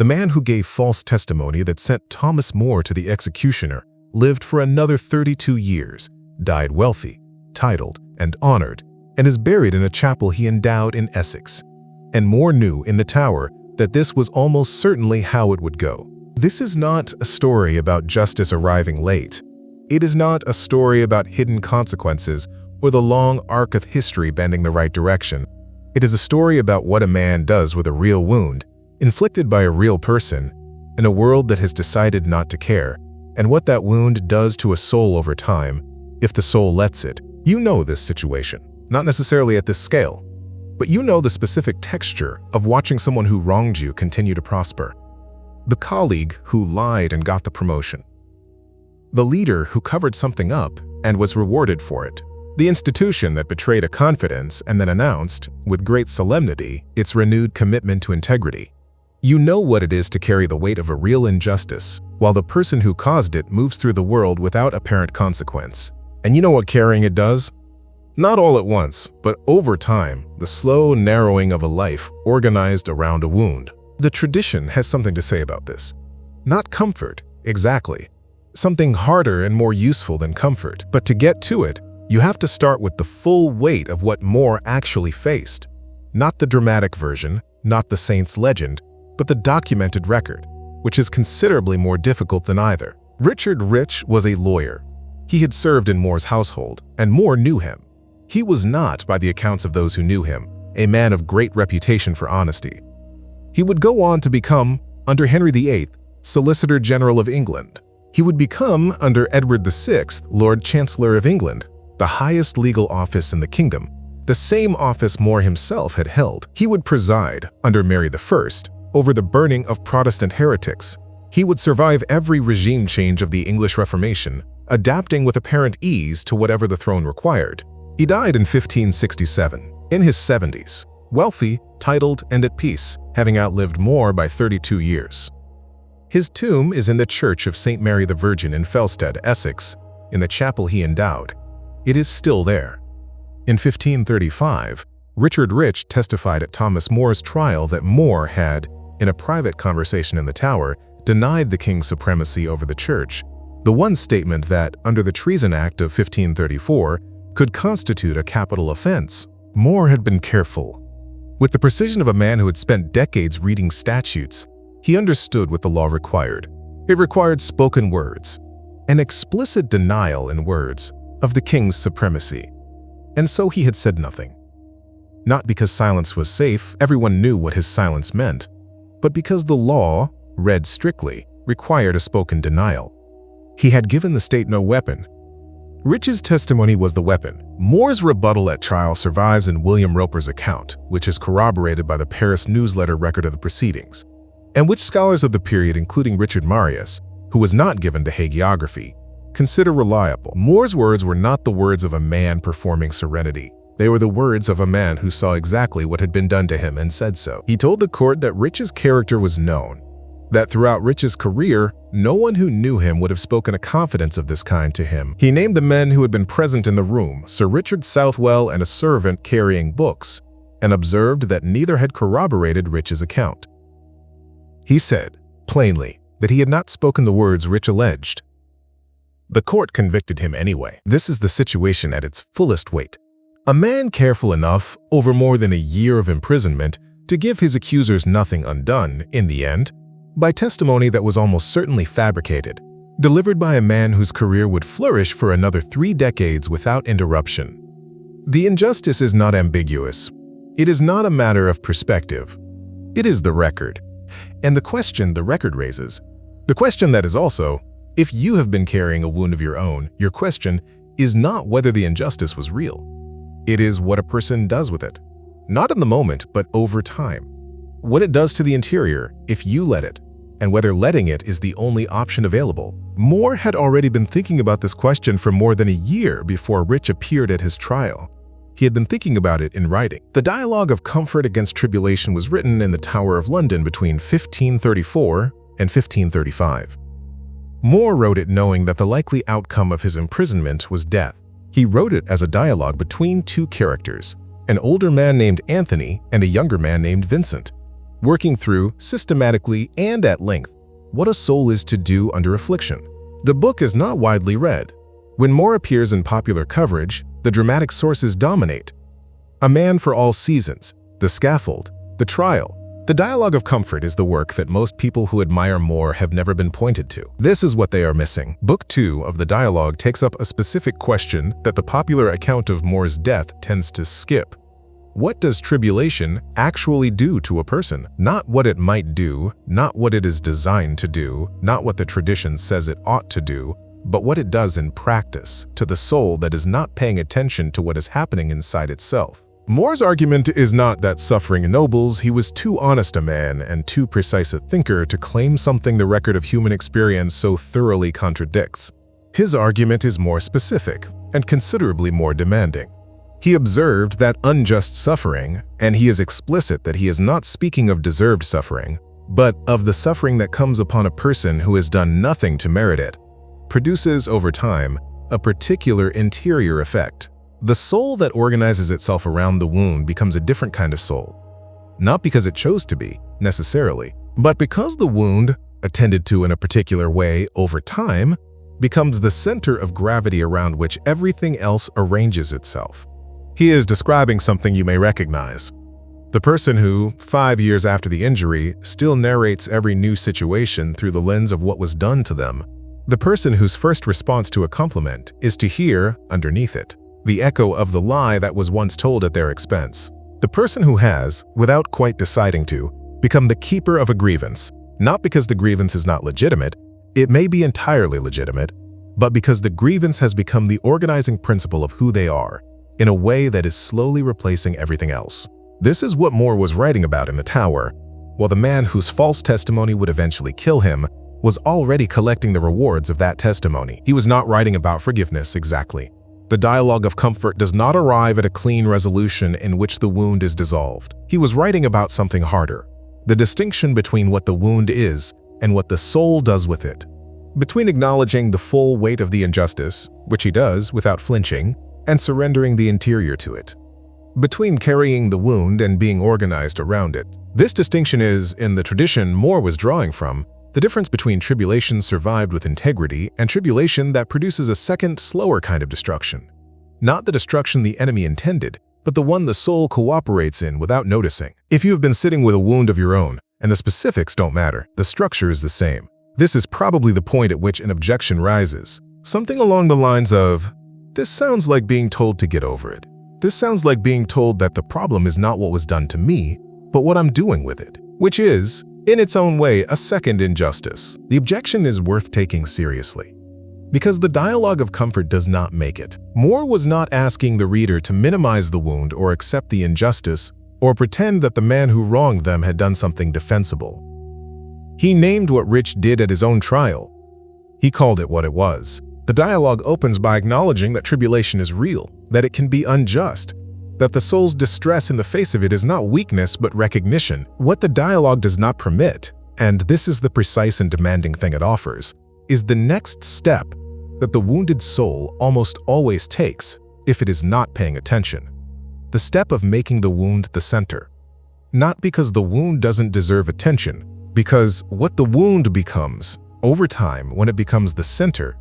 The man who gave false testimony that sent Thomas More to the executioner lived for another 32 years, died wealthy, titled, and honored, and is buried in a chapel he endowed in Essex. And More knew in the Tower that this was almost certainly how it would go. This is not a story about justice arriving late. It is not a story about hidden consequences or the long arc of history bending the right direction. It is a story about what a man does with a real wound, inflicted by a real person, in a world that has decided not to care, and what that wound does to a soul over time, if the soul lets it. You know this situation, not necessarily at this scale, but you know the specific texture of watching someone who wronged you continue to prosper. The colleague who lied and got the promotion. The leader who covered something up and was rewarded for it. The institution that betrayed a confidence and then announced, with great solemnity, its renewed commitment to integrity. You know what it is to carry the weight of a real injustice, while the person who caused it moves through the world without apparent consequence. And you know what carrying it does? Not all at once, but over time, the slow narrowing of a life organized around a wound. The tradition has something to say about this. Not comfort, exactly. Something harder and more useful than comfort. But to get to it, you have to start with the full weight of what More actually faced. Not the dramatic version, not the saint's legend, but the documented record, which is considerably more difficult than either. Richard Rich was a lawyer. He had served in More's household, and More knew him. He was not, by the accounts of those who knew him, a man of great reputation for honesty. He would go on to become, under Henry VIII, Solicitor General of England. He would become, under Edward VI, Lord Chancellor of England, the highest legal office in the kingdom, the same office More himself had held. He would preside, under Mary I, over the burning of Protestant heretics. He would survive every regime change of the English Reformation, adapting with apparent ease to whatever the throne required. He died in 1567, in his 70s, wealthy, titled, and at peace, having outlived More by 32 years. His tomb is in the Church of St. Mary the Virgin in Felsted, Essex, in the chapel he endowed. It is still there. In 1535, Richard Rich testified at Thomas More's trial that More had, in a private conversation in the Tower, denied the king's supremacy over the church, the one statement that, under the Treason Act of 1534, could constitute a capital offense. More had been careful. With the precision of a man who had spent decades reading statutes, he understood what the law required. It required spoken words, an explicit denial in words of the king's supremacy. And so he had said nothing. Not because silence was safe, everyone knew what his silence meant, but because the law, read strictly, required a spoken denial. He had given the state no weapon. Rich's testimony was the weapon. More's rebuttal at trial survives in William Roper's account, which is corroborated by the Paris newsletter record of the proceedings, and which scholars of the period, including Richard Marius, who was not given to hagiography, consider reliable. More's words were not the words of a man performing serenity. They were the words of a man who saw exactly what had been done to him and said so. He told the court that Rich's character was known, that throughout Rich's career, no one who knew him would have spoken a confidence of this kind to him. He named the men who had been present in the room, Sir Richard Southwell and a servant carrying books, and observed that neither had corroborated Rich's account. He said, plainly, that he had not spoken the words Rich alleged. The court convicted him anyway. This is the situation at its fullest weight. A man careful enough, over more than a year of imprisonment, to give his accusers nothing undone, in the end, by testimony that was almost certainly fabricated, delivered by a man whose career would flourish for another 3 decades without interruption. The injustice is not ambiguous. It is not a matter of perspective. It is the record. And the question the record raises, the question that is also, if you have been carrying a wound of your own, your question is not whether the injustice was real. It is what a person does with it. Not in the moment, but over time. What it does to the interior, if you let it, and whether letting it is the only option available. More had already been thinking about this question for more than a year before Rich appeared at his trial. He had been thinking about it in writing. The Dialogue of Comfort Against Tribulation was written in the Tower of London between 1534 and 1535. More wrote it knowing that the likely outcome of his imprisonment was death. He wrote it as a dialogue between 2 characters, an older man named Anthony and a younger man named Vincent. working through, systematically and at length, what a soul is to do under affliction. The book is not widely read. When Moore appears in popular coverage, the dramatic sources dominate. A Man for All Seasons, The Scaffold, The Trial. The Dialogue of Comfort is the work that most people who admire Moore have never been pointed to. This is what they are missing. Book 2 of the dialogue takes up a specific question that the popular account of Moore's death tends to skip. What does tribulation actually do to a person? Not what it might do, not what it is designed to do, not what the tradition says it ought to do, but what it does in practice to the soul that is not paying attention to what is happening inside itself. Moore's argument is not that suffering ennobles. He was too honest a man and too precise a thinker to claim something the record of human experience so thoroughly contradicts. His argument is more specific and considerably more demanding. He observed that unjust suffering, and he is explicit that he is not speaking of deserved suffering, but of the suffering that comes upon a person who has done nothing to merit it, produces over time a particular interior effect. The soul that organizes itself around the wound becomes a different kind of soul, not because it chose to be, necessarily, but because the wound, attended to in a particular way over time, becomes the center of gravity around which everything else arranges itself. He is describing something you may recognize. The person who, 5 years after the injury, still narrates every new situation through the lens of what was done to them. The person whose first response to a compliment is to hear, underneath it, the echo of the lie that was once told at their expense. The person who has, without quite deciding to, become the keeper of a grievance, not because the grievance is not legitimate, it may be entirely legitimate, but because the grievance has become the organizing principle of who they are, in a way that is slowly replacing everything else. This is what Moore was writing about in The Tower, while the man whose false testimony would eventually kill him was already collecting the rewards of that testimony. He was not writing about forgiveness exactly. The Dialogue of Comfort does not arrive at a clean resolution in which the wound is dissolved. He was writing about something harder, the distinction between what the wound is and what the soul does with it, between acknowledging the full weight of the injustice, which he does without flinching, and surrendering the interior to it, between carrying the wound and being organized around it. This distinction is, in the tradition Moore was drawing from, the difference between tribulation survived with integrity and tribulation that produces a second, slower kind of destruction. Not the destruction the enemy intended, but the one the soul cooperates in without noticing. If you have been sitting with a wound of your own, and the specifics don't matter, the structure is the same. This is probably the point at which an objection rises. Something along the lines of, "This sounds like being told to get over it. This sounds like being told that the problem is not what was done to me, but what I'm doing with it," which is, in its own way, a second injustice. The objection is worth taking seriously, because the Dialogue of Comfort does not make it. Moore was not asking the reader to minimize the wound or accept the injustice or pretend that the man who wronged them had done something defensible. He named what Rich did at his own trial. He called it what it was. The dialogue opens by acknowledging that tribulation is real, that it can be unjust, that the soul's distress in the face of it is not weakness but recognition. What the dialogue does not permit, and this is the precise and demanding thing it offers, is the next step that the wounded soul almost always takes if it is not paying attention. The step of making the wound the center. Not because the wound doesn't deserve attention, because what the wound becomes, over time when it becomes the center,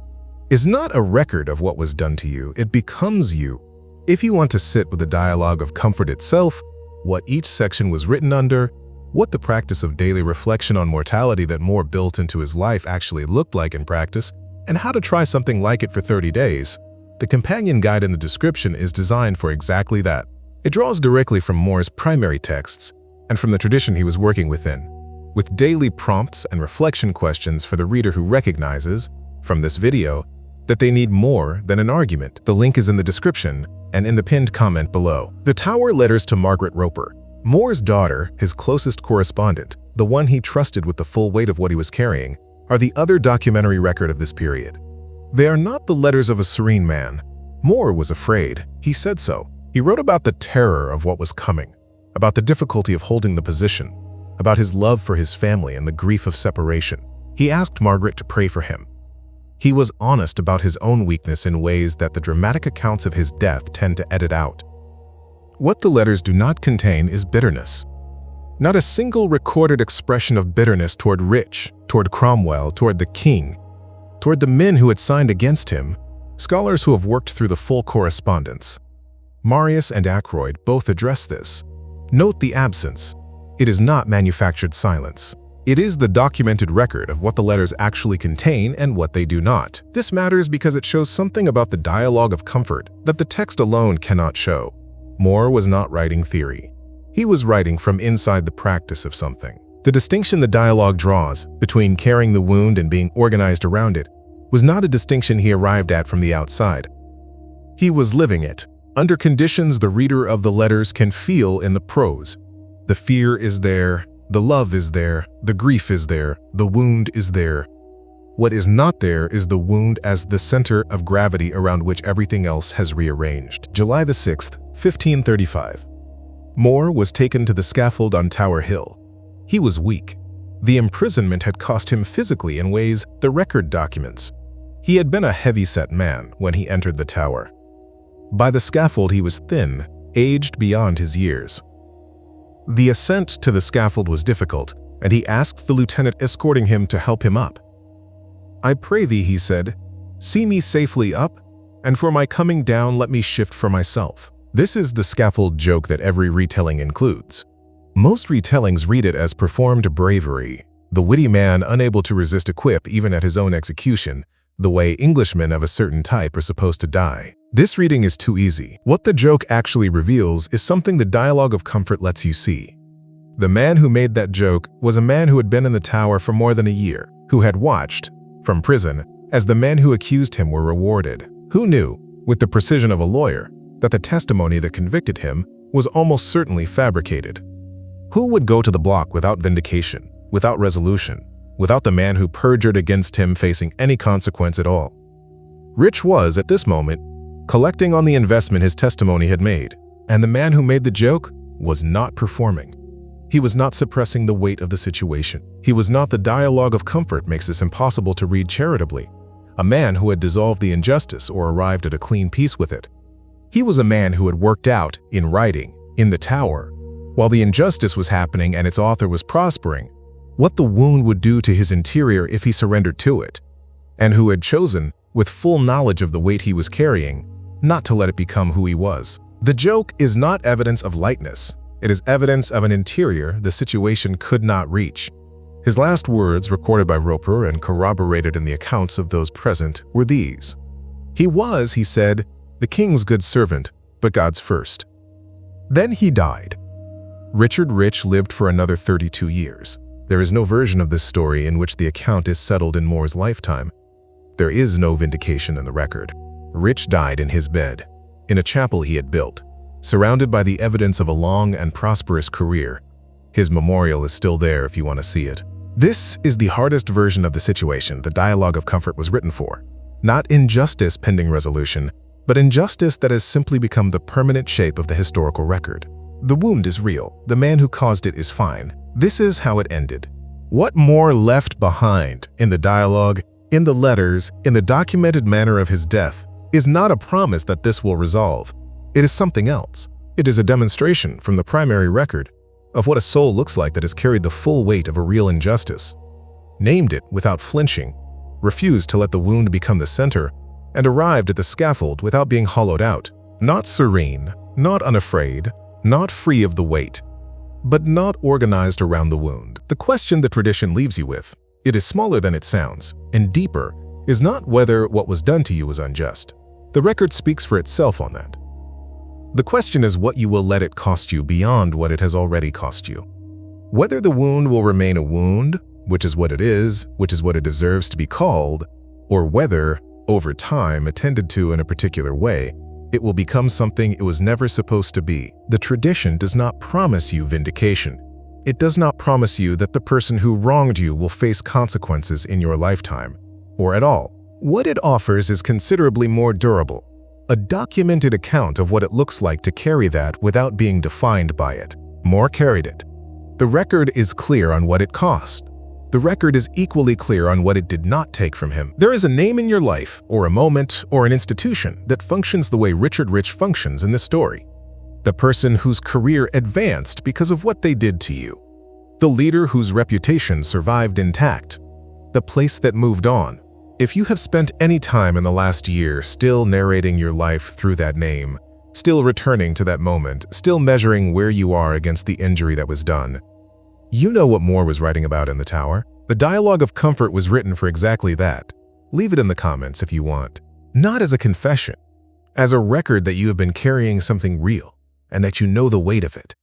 is not a record of what was done to you, it becomes you. If you want to sit with the Dialogue of Comfort itself, what each section was written under, what the practice of daily reflection on mortality that Moore built into his life actually looked like in practice, and how to try something like it for 30 days, the companion guide in the description is designed for exactly that. It draws directly from Moore's primary texts and from the tradition he was working within, with daily prompts and reflection questions for the reader who recognizes, from this video, that they need more than an argument. The link is in the description and in the pinned comment below. The Tower Letters to Margaret Roper. Moore's daughter, his closest correspondent, the one he trusted with the full weight of what he was carrying, are the other documentary record of this period. They are not the letters of a serene man. Moore was afraid. He said so. He wrote about the terror of what was coming, about the difficulty of holding the position, about his love for his family and the grief of separation. He asked Margaret to pray for him. He was honest about his own weakness in ways that the dramatic accounts of his death tend to edit out. What the letters do not contain is bitterness. Not a single recorded expression of bitterness toward Rich, toward Cromwell, toward the king, toward the men who had signed against him, scholars who have worked through the full correspondence. Marius and Ackroyd both address this. Note the absence. It is not manufactured silence. It is the documented record of what the letters actually contain and what they do not. This matters because it shows something about the dialogue of comfort that the text alone cannot show. More was not writing theory. He was writing from inside the practice of something. The distinction the dialogue draws between carrying the wound and being organized around it was not a distinction he arrived at from the outside. He was living it, under conditions the reader of the letters can feel in the prose. The fear is there, the love is there, the grief is there, the wound is there. What is not there is the wound as the center of gravity around which everything else has rearranged. July the 6th, 1535. More was taken to the scaffold on Tower Hill. He was weak. The imprisonment had cost him physically in ways the record documents. He had been a heavy-set man when he entered the tower. By the scaffold he was thin, aged beyond his years. The ascent to the scaffold was difficult, and he asked the lieutenant escorting him to help him up. "I pray thee," he said, "see me safely up, and for my coming down let me shift for myself." This is the scaffold joke that every retelling includes. Most retellings read it as performed bravery, the witty man unable to resist a quip even at his own execution, the way Englishmen of a certain type are supposed to die. This reading is too easy. What the joke actually reveals is something the dialogue of comfort lets you see. The man who made that joke was a man who had been in the tower for more than a year, who had watched, from prison, as the men who accused him were rewarded. Who knew, with the precision of a lawyer, that the testimony that convicted him was almost certainly fabricated? Who would go to the block without vindication, without resolution, without the man who perjured against him facing any consequence at all? Rich was, at this moment, collecting on the investment his testimony had made, and the man who made the joke was not performing. He was not suppressing the weight of the situation. He was not. The dialogue of comfort makes this impossible to read charitably. A man who had dissolved the injustice or arrived at a clean peace with it. He was a man who had worked out, in writing, in the tower, while the injustice was happening and its author was prospering, what the wound would do to his interior if he surrendered to it, and who had chosen, with full knowledge of the weight he was carrying, not to let it become who he was. The joke is not evidence of lightness. It is evidence of an interior the situation could not reach. His last words, recorded by Roper and corroborated in the accounts of those present, were these. He was, he said, the king's good servant, but God's first. Then he died. Richard Rich lived for another 32 years. There is no version of this story in which the account is settled in More's lifetime. There is no vindication in the record. Rich died in his bed, in a chapel he had built, surrounded by the evidence of a long and prosperous career. His memorial is still there if you want to see it. This is the hardest version of the situation the dialogue of comfort was written for. Not injustice pending resolution, but injustice that has simply become the permanent shape of the historical record. The wound is real. The man who caused it is fine. This is how it ended. What More left behind in the dialogue, in the letters, in the documented manner of his death, is not a promise that this will resolve. It is something else. It is a demonstration from the primary record of what a soul looks like that has carried the full weight of a real injustice, named it without flinching, refused to let the wound become the center, and arrived at the scaffold without being hollowed out. Not serene, not unafraid, not free of the weight, but not organized around the wound. The question the tradition leaves you with, it is smaller than it sounds, and deeper, is not whether what was done to you was unjust. The record speaks for itself on that. The question is what you will let it cost you beyond what it has already cost you. Whether the wound will remain a wound, which is what it is, which is what it deserves to be called, or whether, over time, attended to in a particular way, it will become something it was never supposed to be. The tradition does not promise you vindication. It does not promise you that the person who wronged you will face consequences in your lifetime, or at all. What it offers is considerably more durable, a documented account of what it looks like to carry that without being defined by it. More carried it. The record is clear on what it cost. The record is equally clear on what it did not take from him. There is a name in your life, or a moment, or an institution that functions the way Richard Rich functions in this story. The person whose career advanced because of what they did to you. The leader whose reputation survived intact. The place that moved on. If you have spent any time in the last year still narrating your life through that name, still returning to that moment, still measuring where you are against the injury that was done, you know what Moore was writing about in The Tower. The dialogue of comfort was written for exactly that. Leave it in the comments if you want. Not as a confession, as a record that you have been carrying something real and that you know the weight of it.